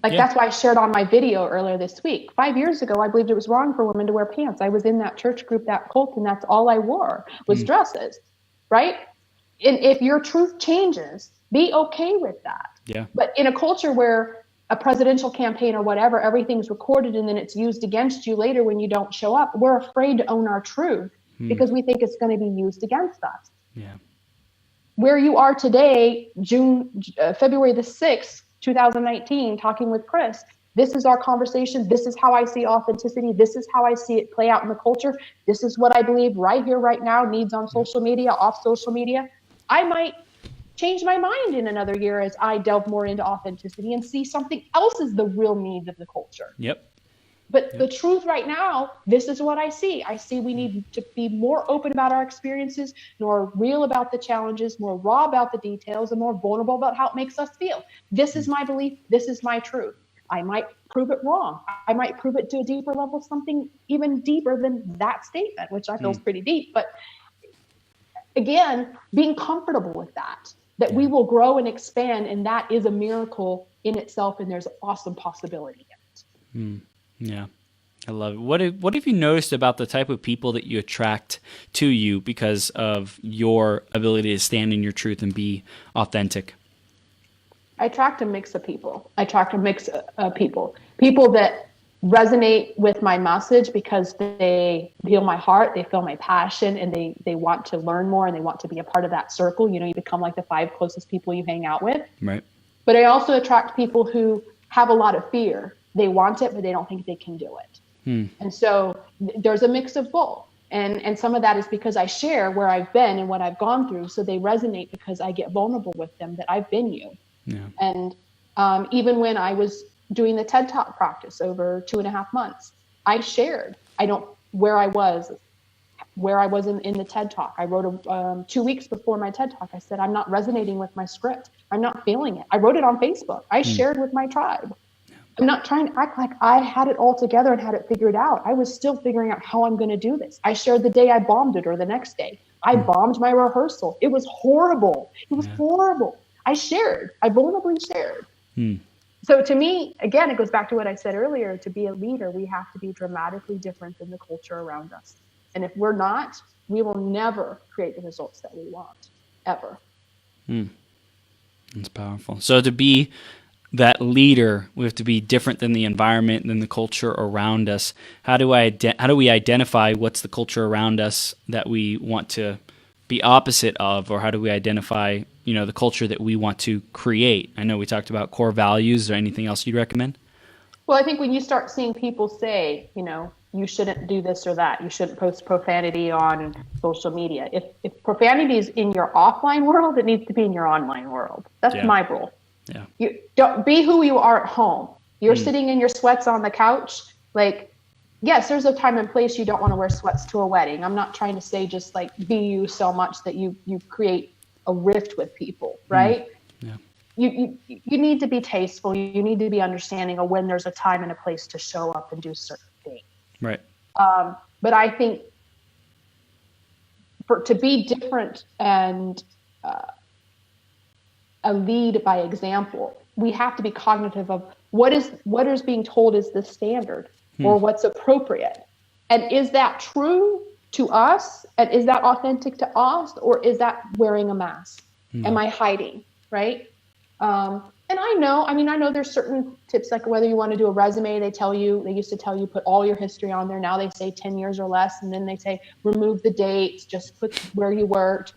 That's why I shared on my video earlier this week. 5 years ago, I believed it was wrong for women to wear pants. I was in that church group, that cult, and that's all I wore was dresses, right? And if your truth changes, be okay with that. Yeah. But in a culture where a presidential campaign or whatever, everything's recorded and then it's used against you later when you don't show up, we're afraid to own our truth because we think it's going to be used against us. Yeah. Where you are today, February the 6th, 2019, talking with Chris. This is our conversation. This is how I see authenticity. This is how I see it play out in the culture. This is what I believe right here, right now, needs on social media, off social media. I might change my mind in another year as I delve more into authenticity and see something else as the real needs of the culture. Yep. But the truth right now, this is what I see. I see we need to be more open about our experiences, more real about the challenges, more raw about the details, and more vulnerable about how it makes us feel. This is my belief. This is my truth. I might prove it wrong. I might prove it to a deeper level, something even deeper than that statement, which I feel is pretty deep. But again, being comfortable with that we will grow and expand, and that is a miracle in itself, and there's awesome possibility in it. Yeah, I love it. What have you noticed about the type of people that you attract to you because of your ability to stand in your truth and be authentic? I attract a mix of people. People that resonate with my message because they feel my heart, they feel my passion, and they want to learn more, and they want to be a part of that circle. You know, you become like the 5 closest people you hang out with. Right. But I also attract people who have a lot of fear. They want it, but they don't think they can do it. And so there's a mix of both. And some of that is because I share where I've been and what I've gone through. So they resonate because I get vulnerable with them, that I've been you. Yeah. And even when I was doing the TED Talk practice over 2.5 months, I shared where I was in the TED Talk. I wrote 2 weeks before my TED Talk. I said, I'm not resonating with my script. I'm not feeling it. I wrote it on Facebook. I shared with my tribe. I'm not trying to act like I had it all together and had it figured out. I was still figuring out how I'm going to do this. I shared the day I bombed it, or the next day. I bombed my rehearsal. It was horrible. It was horrible. I vulnerably shared. So to me, again, it goes back to what I said earlier. To be a leader, we have to be dramatically different than the culture around us. And if we're not, we will never create the results that we want, ever. That's powerful. So to be that leader, we have to be different than the environment, than the culture around us. How do we identify what's the culture around us that we want to be opposite of, or how do we identify, the culture that we want to create? I know we talked about core values. Is there anything else you'd recommend? Well, I think when you start seeing people say, you shouldn't do this or that, you shouldn't post profanity on social media. If profanity is in your offline world, it needs to be in your online world. That's my rule. Yeah. You don't be who you are at home. You're sitting in your sweats on the couch. Like, yes, there's a time and place you don't want to wear sweats to a wedding. I'm not trying to say just like be you so much that you create a rift with people, right? Yeah. You need to be tasteful. You need to be understanding of when there's a time and a place to show up and do certain things. Right. But I think to be different and a lead by example, we have to be cognitive of what is being told is the standard or what's appropriate. And is that true to us? And is that authentic to us? Or is that wearing a mask? Am I hiding? Right. And I know there's certain tips, like whether you want to do a resume, they used to tell you, put all your history on there. Now they say 10 years or less. And then they say, remove the dates, just put where you worked.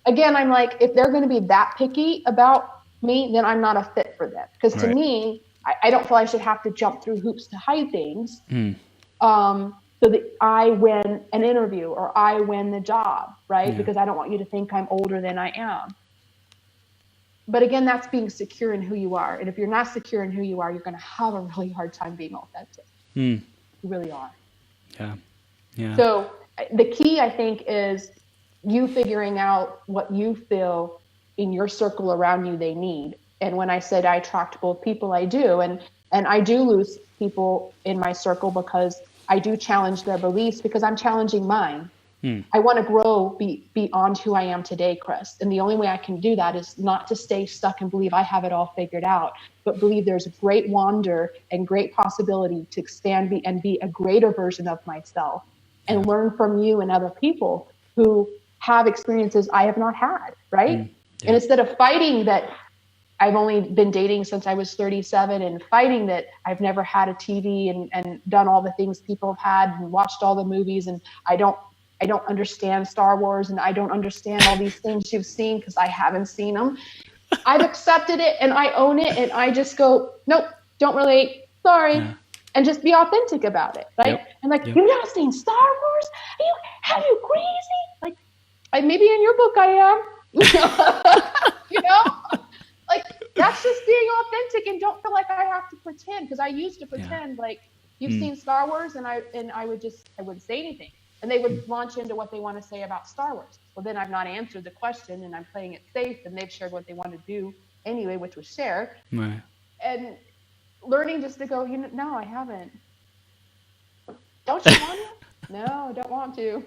Again, I'm like, if they're going to be that picky about me, then I'm not a fit for them. Because to me, I don't feel I should have to jump through hoops to hide things so that I win an interview or I win the job, right? Yeah. Because I don't want you to think I'm older than I am. But again, that's being secure in who you are. And if you're not secure in who you are, you're going to have a really hard time being authentic. You really are. Yeah. So the key, I think, is you figuring out what you feel in your circle around you they need. And when I said I attract both people, I do. And I do lose people in my circle because I do challenge their beliefs, because I'm challenging mine. I want to grow beyond who I am today, Chris. And the only way I can do that is not to stay stuck and believe I have it all figured out, but believe there's great wonder and great possibility to expand and be a greater version of myself and learn from you and other people who have experiences I have not had, right? And instead of fighting that I've only been dating since I was 37 and fighting that I've never had a TV and done all the things people have had and watched all the movies, and I don't understand Star Wars and I don't understand all these things you've seen because I haven't seen them. I've accepted it and I own it, and I just go, nope, don't relate, sorry, and just be authentic about it, right? And like, you've not seen Star Wars? Are you crazy? Like maybe in your book I am. Like that's just being authentic, and don't feel like I have to pretend, because I used to pretend like, you've seen Star Wars? And I wouldn't say anything. And they would launch into what they want to say about Star Wars. Well, then I've not answered the question and I'm playing it safe, and they've shared what they want to do anyway, which was share. Right. And learning just to go, no, I haven't. Don't you want to? No, I don't want to.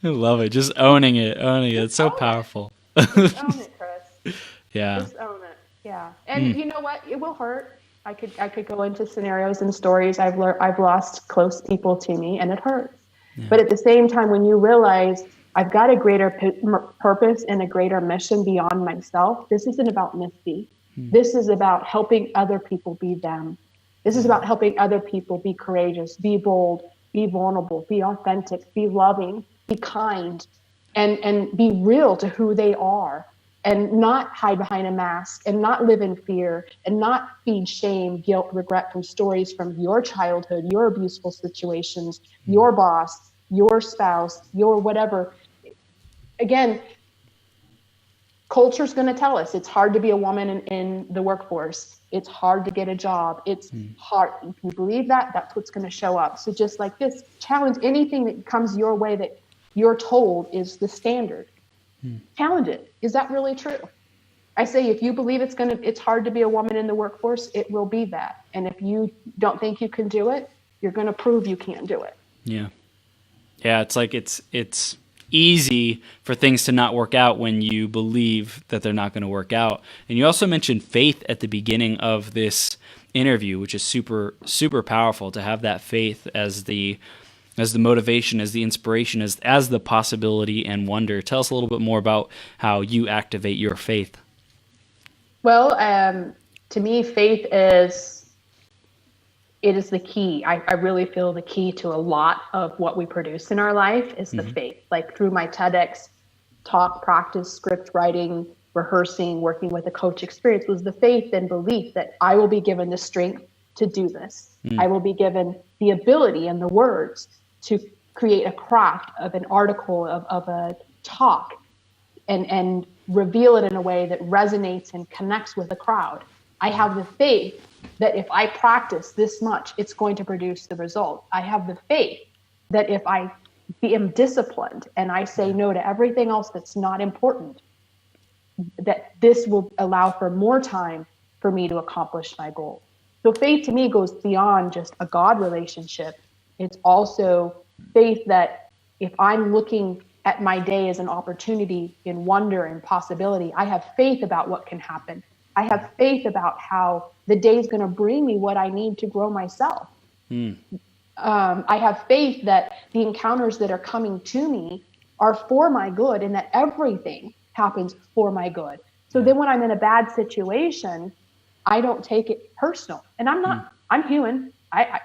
I love it. Just owning it. It's so powerful. Just own it, Chris. Yeah. Just own it. Yeah. And you know what? It will hurt. I could go into scenarios and stories I've lost close people to me, and it hurts. Yeah. But at the same time, when you realize I've got a greater purpose and a greater mission beyond myself, this isn't about Misty. This is about helping other people be them. This is about helping other people be courageous, be bold, be vulnerable, be authentic, be loving, be kind, and be real to who they are, and not hide behind a mask, and not live in fear, and not feed shame, guilt, regret from stories from your childhood, your abuseful situations, your boss, your spouse, your whatever. Again, culture's going to tell us it's hard to be a woman in the workforce. It's hard to get a job. It's hard. If you believe that, that's what's going to show up. So just like this, challenge anything that comes your way that you're told is the standard. Challenge it. Is that really true? I say, if you believe it's hard to be a woman in the workforce, it will be that. And if you don't think you can do it, you're going to prove you can't do it. Yeah. Yeah. It's like, it's easy for things to not work out when you believe that they're not going to work out. And you also mentioned faith at the beginning of this interview, which is super, super powerful, to have that faith as the motivation, as the inspiration, as the possibility and wonder. Tell us a little bit more about how you activate your faith. Well, to me, faith is the key. I really feel the key to a lot of what we produce in our life is the faith. Like through my TEDx talk, practice, script writing, rehearsing, working with a coach experience, was the faith and belief that I will be given the strength to do this. I will be given the ability and the words to create a craft of an article, of a talk, and reveal it in a way that resonates and connects with a crowd. I have the faith that if I practice this much, it's going to produce the result. I have the faith that if I am disciplined and I say no to everything else that's not important, that this will allow for more time for me to accomplish my goal. So faith to me goes beyond just a God relationship. It's also faith that if I'm looking at my day as an opportunity in wonder and possibility, I have faith about what can happen. I have faith about how the day is going to bring me what I need to grow myself. I have faith that the encounters that are coming to me are for my good, and that everything happens for my good. So then when I'm in a bad situation, I don't take it personal. And I'm human.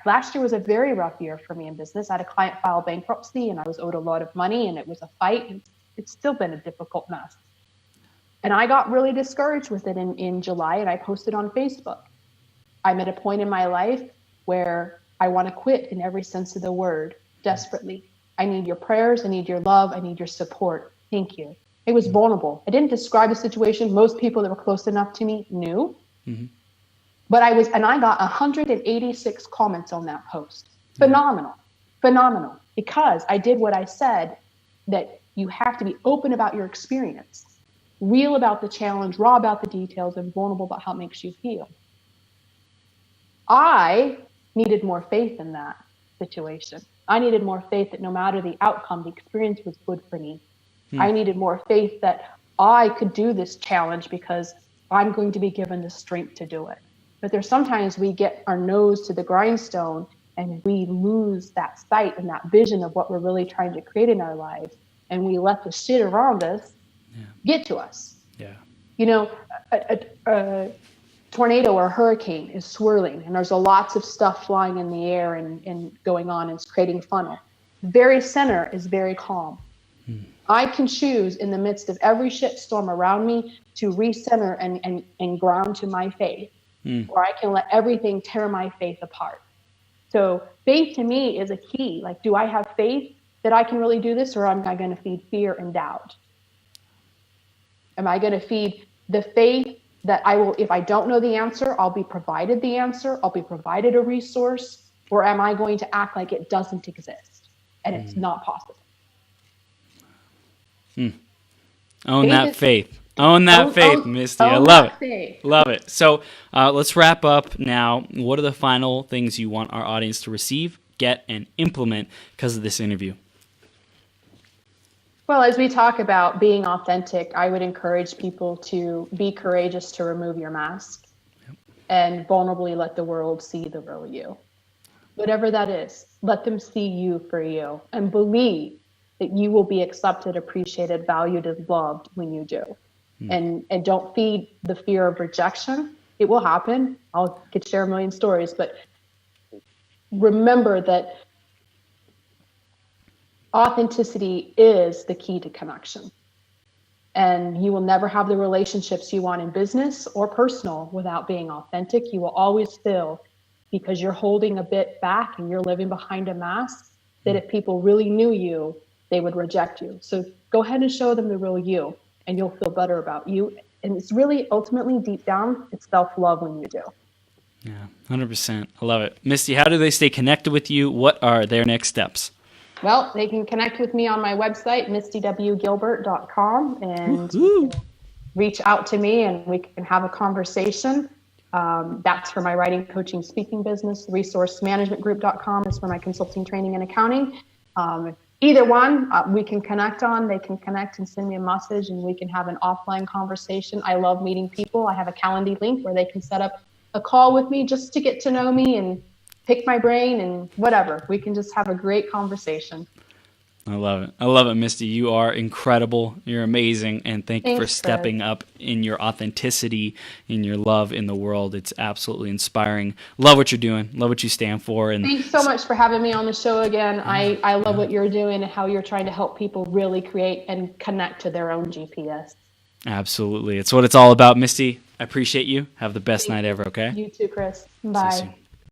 Last year was a very rough year for me in business. I had a client file bankruptcy, and I was owed a lot of money, and it was a fight, and it's still been a difficult mess. And I got really discouraged with it in July, and I posted on Facebook. I'm at a point in my life where I want to quit in every sense of the word, desperately. I need your prayers. I need your love. I need your support. Thank you. It was vulnerable. I didn't describe the situation. Most people that were close enough to me knew. But I got 186 comments on that post. Phenomenal. Because I did what I said, that you have to be open about your experience, real about the challenge, raw about the details, and vulnerable about how it makes you feel. I needed more faith in that situation. I needed more faith that no matter the outcome, the experience was good for me. I needed more faith that I could do this challenge because I'm going to be given the strength to do it. But there's sometimes we get our nose to the grindstone and we lose that sight and that vision of what we're really trying to create in our lives. And we let the shit around us get to us. You know, a tornado or a hurricane is swirling, and there's lots of stuff flying in the air and going on, and it's creating funnel. The very center is very calm. I can choose in the midst of every shitstorm around me to recenter and ground to my faith, or I can let everything tear my faith apart. So faith to me is a key. Like, do I have faith that I can really do this, or am I going to feed fear and doubt? Am I going to feed the faith that I will, if I don't know the answer, I'll be provided the answer, I'll be provided a resource, or am I going to act like it doesn't exist and it's not possible? Own that faith. Own that faith, Misty. I love it. Love it. So let's wrap up now. What are the final things you want our audience to receive, get, and implement because of this interview? Well, as we talk about being authentic, I would encourage people to be courageous to remove your mask and vulnerably let the world see the real you. Whatever that is, let them see you for you and believe that you will be accepted, appreciated, valued, and loved when you do. And don't feed the fear of rejection. It will happen. Could share a million stories, but remember that authenticity is the key to connection. And you will never have the relationships you want in business or personal without being authentic. You will always feel, because you're holding a bit back and you're living behind a mask, that if people really knew you, they would reject you. So go ahead and show them the real you, and you'll feel better about you. And it's really, ultimately, deep down, it's self-love when you do. Yeah, 100%. I love it. Misty, how do they stay connected with you? What are their next steps? Well, they can connect with me on my website, mistywgilbert.com, and reach out to me and we can have a conversation. That's for my writing, coaching, speaking business. resourceManagementGroup.com is for my consulting, training, and accounting. Either one we can connect on. They can connect and send me a message and we can have an offline conversation. I love meeting people. I have a Calendly link where they can set up a call with me just to get to know me and pick my brain and whatever. We can just have a great conversation. I love it. I love it, Misty. You are incredible. You're amazing. And thank you for stepping up in your authenticity, in your love in the world. It's absolutely inspiring. Love what you're doing. Love what you stand for. And thanks so much for having me on the show again. I love what you're doing and how you're trying to help people really create and connect to their own GPS. Absolutely. It's what it's all about, Misty. I appreciate you. Have the best night ever, okay? You too, Chris. Bye.